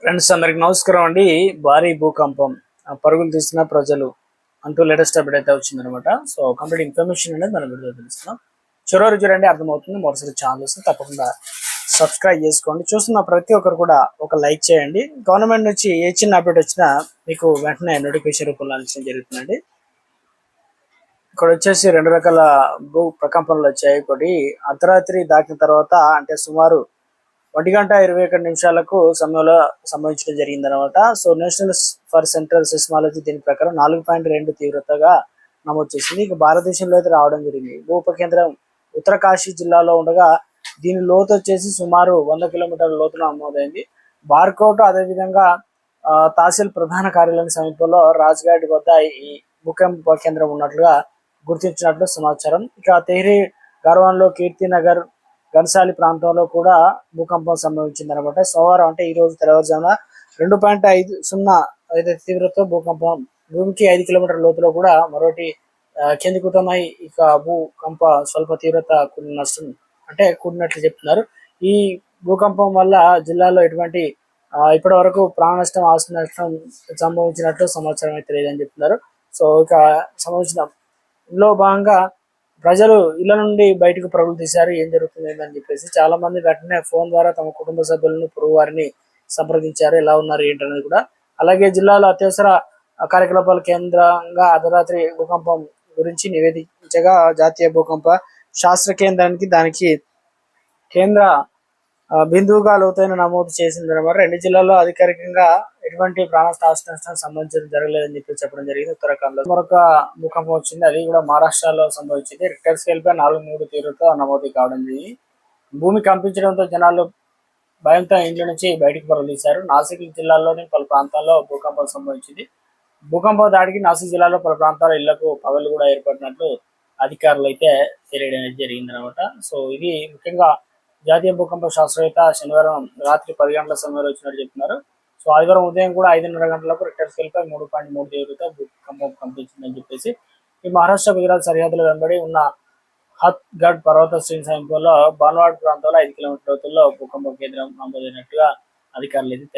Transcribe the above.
Friends అందరికి నమస్కారం అండి. భారీ భూకంపం పరుగులు తీసిన ప్రజలు అంటూ లేటెస్ట్ అప్డేట్ అయితే వచ్చిందనమాట. సో కంప్లీట్ ఇన్ఫర్మేషన్ అనేది మనం వీడియో తెలుస్తున్నాం. చివరి చూడండి, అర్థమవుతుంది. మరోసారి ఛానల్ వస్తే తప్పకుండా సబ్స్క్రైబ్ చేసుకోండి. చూస్తున్న ప్రతి ఒక్కరు కూడా ఒక లైక్ చేయండి. గవర్నమెంట్ నుంచి ఏ చిన్న అప్డేట్ వచ్చినా మీకు వెంటనే నోటిఫికేషన్ రూపంలో అందించడం జరుగుతుందండి. ఇక్కడ వచ్చేసి రెండు రకాల భూ ప్రకంపనలు వచ్చాయి. ఒకటి అర్ధరాత్రి దాటిన తర్వాత, అంటే సుమారు 1:21 సమయంలో సంభవించడం జరిగిందనమాట. So national for central seismology దీని ప్రకారం 4.2 తీవ్రతగా నమోదు చేసింది. ఇక భారతదేశంలో అయితే రావడం జరిగింది. భూ ఉపకేంద్రం ఉత్తరకాశీ జిల్లాలో ఉండగా దీని లోతు వచ్చేసి సుమారు 100 కిలోమీటర్ల లోతున నమోదైంది. బార్కోట్ అదేవిధంగా తహసీల్ ప్రధాన కార్యాలయం సమీపంలో రాజ్ఘాట్ వద్ద ఈ భూకంప కేంద్రం ఉన్నట్లుగా గుర్తించినట్లు సమాచారం. ఇక తెహ్రీ గర్వాన్లో, కీర్తినగర్, గన్సాలి ప్రాంతంలో కూడా భూకంపం సంభవించింది అనమాట. సోమవారం అంటే ఈ రోజు తెల్లవారుజామున 2.50 అయితే తీవ్రత భూకంపం భూమికి 5 కిలోమీటర్ల లోతులో కూడా మరొకటి కేంద్రీకృతమై ఇక భూకంప స్వల్ప తీవ్రత కూడిన నష్టం అంటే కూడినట్లు చెప్తున్నారు. ఈ భూకంపం వల్ల జిల్లాలో ఎటువంటి ఇప్పటి వరకు ప్రాణ నష్టం, ఆస్తి నష్టం సంభవించినట్లు సమాచారం అయితే లేదని చెప్తున్నారు. సో ఇక సంబంధించిన ఇందులో భాగంగా ప్రజలు ఇళ్ల నుండి బయటకు పరుగులు తీశారు. ఏం జరుగుతుంది అని చెప్పేసి చాలా మంది వెంటనే ఫోన్ ద్వారా తమ కుటుంబ సభ్యులను, పొరుగు వారిని సంప్రదించారు. ఎలా ఉన్నారు ఏంటనేది కూడా. అలాగే జిల్లాలో అత్యవసర కార్యకలాపాల కేంద్రంగా అర్ధరాత్రి భూకంపం గురించి నివేదించగా జాతీయ భూకంప శాస్త్ర కేంద్రానికి దానికి కేంద్ర బిందువుగా లోతైన నమోదు చేసింది అనమాట. రెండు జిల్లాల్లో అధికారికంగా ఎటువంటి ప్రాణ నష్టం సంబంధించిన జరగలేదని చెప్పి చెప్పడం జరిగింది. ఉత్తరాఖండ్ లో మరొక భూకంపం వచ్చింది, అది కూడా మహారాష్ట్రలో సంభవించింది. రిక్టర్ స్కేల్ పై 4.3 తీవ్రత నమోదు కావడం జరిగింది. భూమి కంపించడంతో జనాలు భయంతో ఇంట్లో నుంచి బయటకు పరుగుతీశారు. నాసిక్ జిల్లాలోని పలు ప్రాంతాల్లో భూకంపం సంభవించింది. భూకంపం దాడికి నాసిక్ జిల్లాలో పలు ప్రాంతాల ఇళ్లకు పగలు కూడా ఏర్పడినట్లు అధికారులు అయితే తెలియడం జరిగింది అనమాట. సో ఇది ముఖ్యంగా జాతీయ భూకంప శాస్త్రవేత్త శనివారం రాత్రి 10 గంటల సమయంలో వచ్చినట్టు చెప్తున్నారు. సో ఆదివారం ఉదయం కూడా 5:30 గంటలకు రిక్టర్ స్కేల్ పై 3.3 తీవ్రత భూకంపం కంపించిందని చెప్పేసి ఈ మహారాష్ట్ర, గుజరాత్ సరిహద్దుల వెంబడి ఉన్న హత్ గఢ్ పర్వత శ్రేణి సమీపంలో బాన్వాడ్ ప్రాంతంలో 5 కిలోమీటర్ల లోతుల్లో భూకంప కేంద్రం నమోదైనట్టుగా అధికారులు అయితే